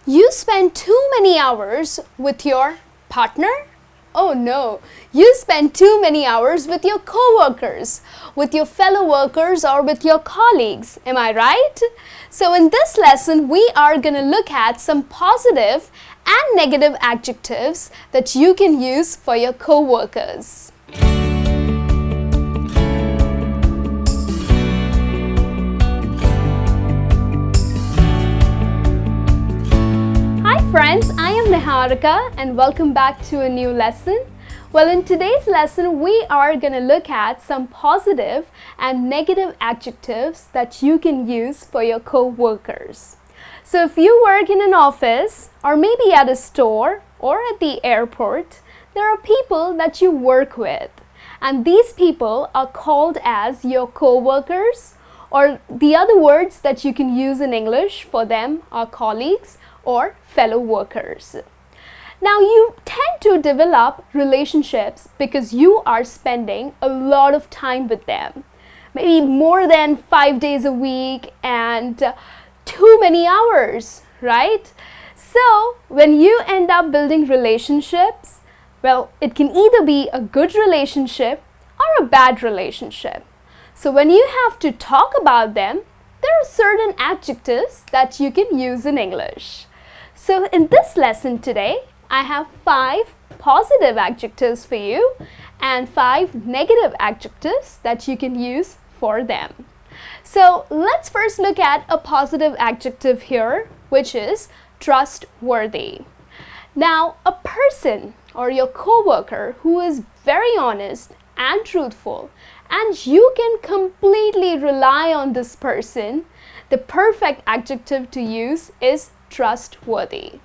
You spend too many hours with your partner? Oh no, you spend too many hours with your co-workers, with your fellow workers or with your colleagues. Am I right? So in this lesson, we are going to look at some positive and negative adjectives that you can use for your co-workers. Hi friends, I am Niharika and welcome back to a new lesson. Well, in today's lesson, we are going to look at some positive and negative adjectives that you can use for your co-workers. So if you work in an office or maybe at a store or at the airport, there are people that you work with, and these people are called as your co-workers, or the other words that you can use in English for them are colleagues or fellow workers. Now, you tend to develop relationships because you are spending a lot of time with them, maybe more than 5 days a week and too many hours, right? So, when you end up building relationships, well, it can either be a good relationship or a bad relationship. So, when you have to talk about them, there are certain adjectives that you can use in English. So, in this lesson today, I have 5 positive adjectives for you and 5 negative adjectives that you can use for them. So let's first look at a positive adjective here, which is trustworthy. Now, a person or your co-worker who is very honest and truthful, and you can completely rely on this person, the perfect adjective to use is trustworthy.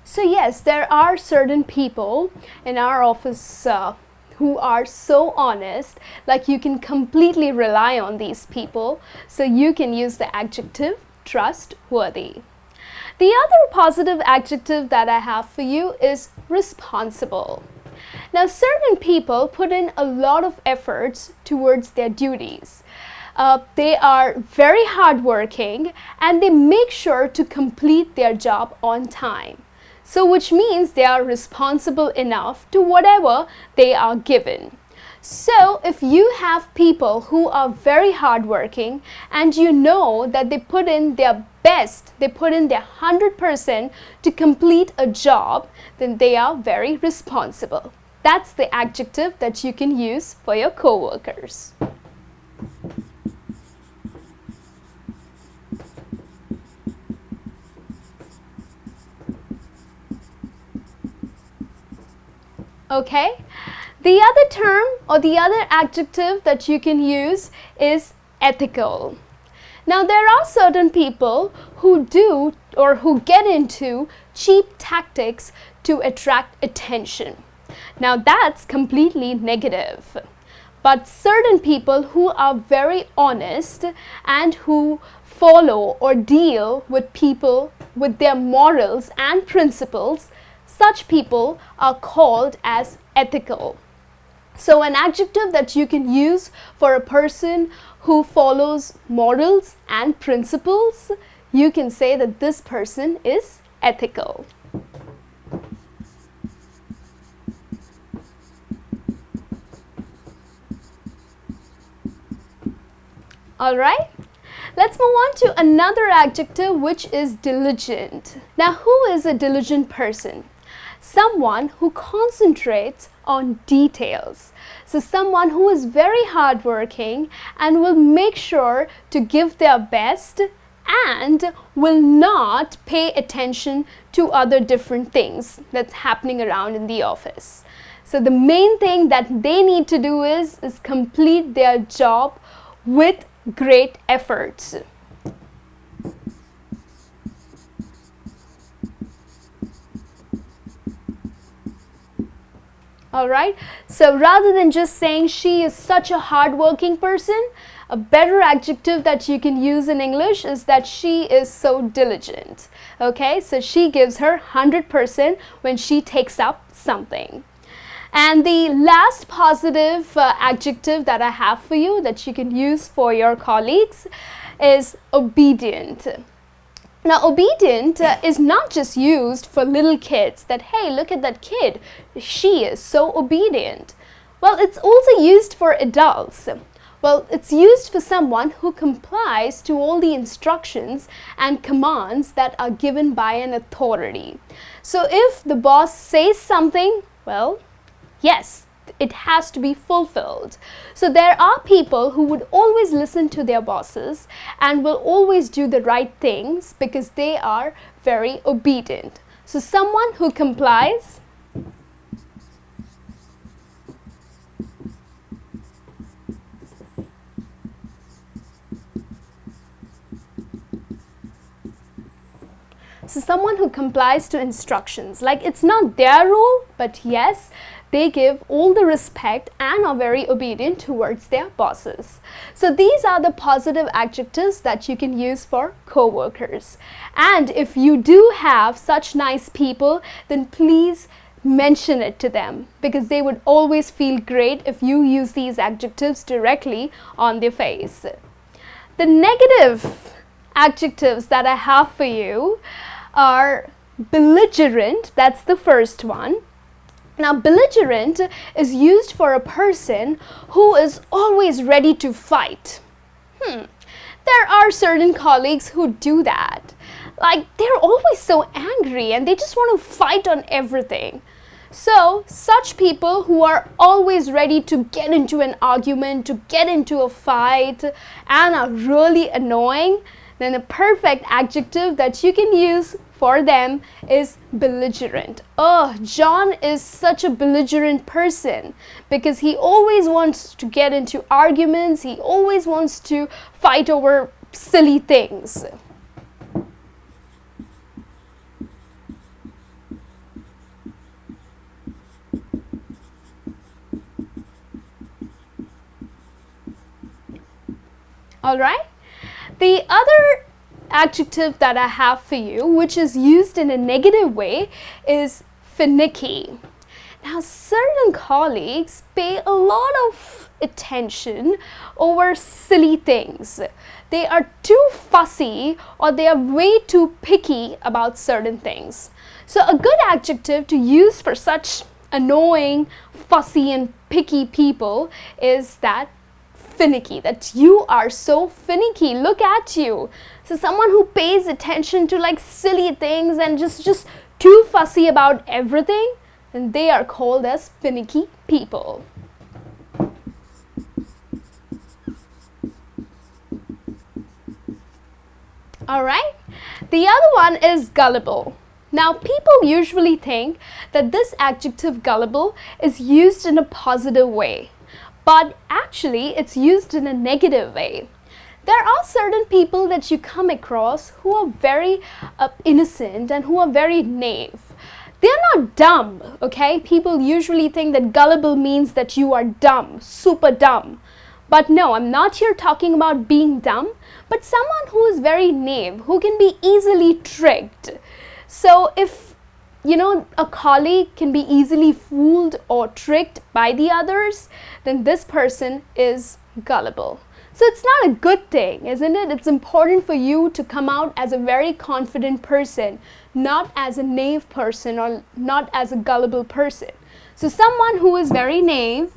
So yes, there are certain people in our office who are so honest, like you can completely rely on these people, so you can use the adjective trustworthy. The other positive adjective that I have for you is responsible. Now, certain people put in a lot of efforts towards their duties. They are very hardworking and they make sure to complete their job on time. So which means they are responsible enough to whatever they are given. So if you have people who are very hardworking and you know that they put in their best, they put in their 100% to complete a job, then they are very responsible. That's the adjective that you can use for your co-workers. Okay, the other term or the other adjective that you can use is ethical. Now, there are certain people who do or who get into cheap tactics to attract attention. Now, that's completely negative. But certain people who are very honest and who follow or deal with people with their morals and principles, such people are called as ethical. So an adjective that you can use for a person who follows morals and principles, you can say that this person is ethical. Alright, let's move on to another adjective, which is diligent. Now, who is a diligent person? Someone who concentrates on details. So someone who is very hardworking and will make sure to give their best and will not pay attention to other different things that's happening around in the office. So the main thing that they need to do is complete their job with great efforts. Alright, so rather than just saying she is such a hardworking person, a better adjective that you can use in English is that she is so diligent. Okay, so she gives her 100% when she takes up something. And the last positive adjective that I have for you that you can use for your colleagues is obedient. Now, obedient is not just used for little kids that, hey, look at that kid, she is so obedient. Well, it's also used for adults. Well, it's used for someone who complies to all the instructions and commands that are given by an authority. So if the boss says something, well, yes, it has to be fulfilled. So there are people who would always listen to their bosses and will always do the right things because they are very obedient. So someone who complies, to instructions. Like, it's not their rule, but yes, they give all the respect and are very obedient towards their bosses. So these are the positive adjectives that you can use for co-workers. And if you do have such nice people, then please mention it to them, because they would always feel great if you use these adjectives directly on their face. The negative adjectives that I have for you are belligerent. That's the first one. Now, belligerent is used for a person who is always ready to fight. There are certain colleagues who do that. Like, they're always so angry and they just want to fight on everything. So, such people who are always ready to get into an argument, to get into a fight, and are really annoying, then a perfect adjective that you can use for them is belligerent. Oh, John is such a belligerent person because he always wants to get into arguments, he always wants to fight over silly things. Alright? The other adjective that I have for you, which is used in a negative way, is finicky. Now, certain colleagues pay a lot of attention over silly things. They are too fussy or they are way too picky about certain things. So a good adjective to use for such annoying, fussy and picky people is that finicky, that you are so finicky, look at you. So someone who pays attention to like silly things and just too fussy about everything, then they are called as finicky people. Alright, the other one is gullible. Now, people usually think that this adjective gullible is used in a positive way, but actually it's used in a negative way. There are certain people that you come across who are very innocent and who are very naive. They're not dumb, okay? People usually think that gullible means that you are dumb, super dumb. But no, I'm not here talking about being dumb, but someone who is very naive, who can be easily tricked. So if, a colleague can be easily fooled or tricked by the others, then this person is gullible. So it's not a good thing, isn't it? It's important for you to come out as a very confident person, not as a naive person or not as a gullible person. So someone who is very naive,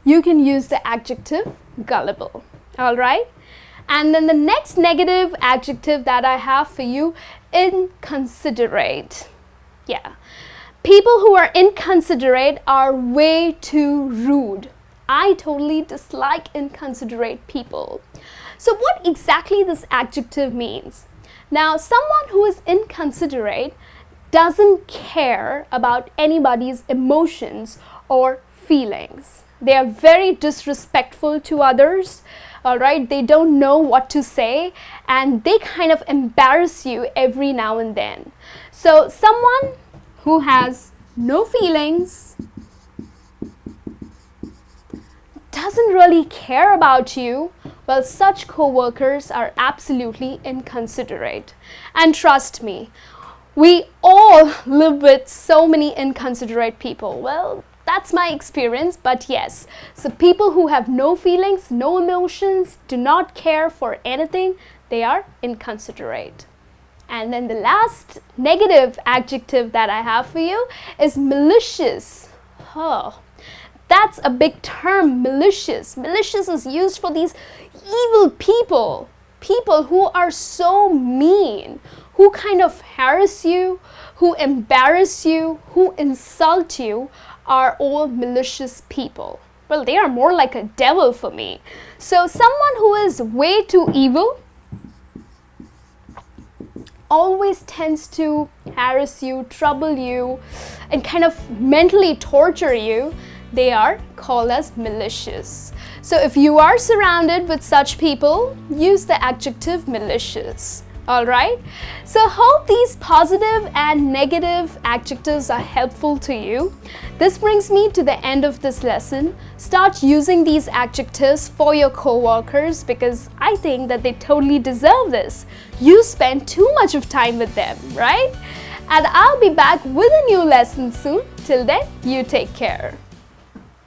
you can use the adjective gullible. All right? And then the next negative adjective that I have for you, inconsiderate. Yeah. People who are inconsiderate are way too rude. I totally dislike inconsiderate people. So what exactly this adjective means? Now, someone who is inconsiderate doesn't care about anybody's emotions or feelings. They are very disrespectful to others. All right, they don't know what to say and they kind of embarrass you every now and then. So someone who has no feelings, doesn't really care about you, well, such co-workers are absolutely inconsiderate. And trust me, we all live with so many inconsiderate people. Well, that's my experience, but yes, so people who have no feelings, no emotions, do not care for anything, they are inconsiderate. And then the last negative adjective that I have for you is malicious. Oh, that's a big term, malicious. Malicious is used for these evil people, people who are so mean, who kind of harass you, who embarrass you, who insult you, are all malicious people. Well, they are more like a devil for me. So someone who is way too evil always tends to harass you, trouble you, and kind of mentally torture you. They are called as malicious. So if you are surrounded with such people, use the adjective malicious. Alright? So hope these positive and negative adjectives are helpful to you. This brings me to the end of this lesson. Start using these adjectives for your co-workers because I think that they totally deserve this. You spend too much of time with them, right? And I'll be back with a new lesson soon. Till then, you take care.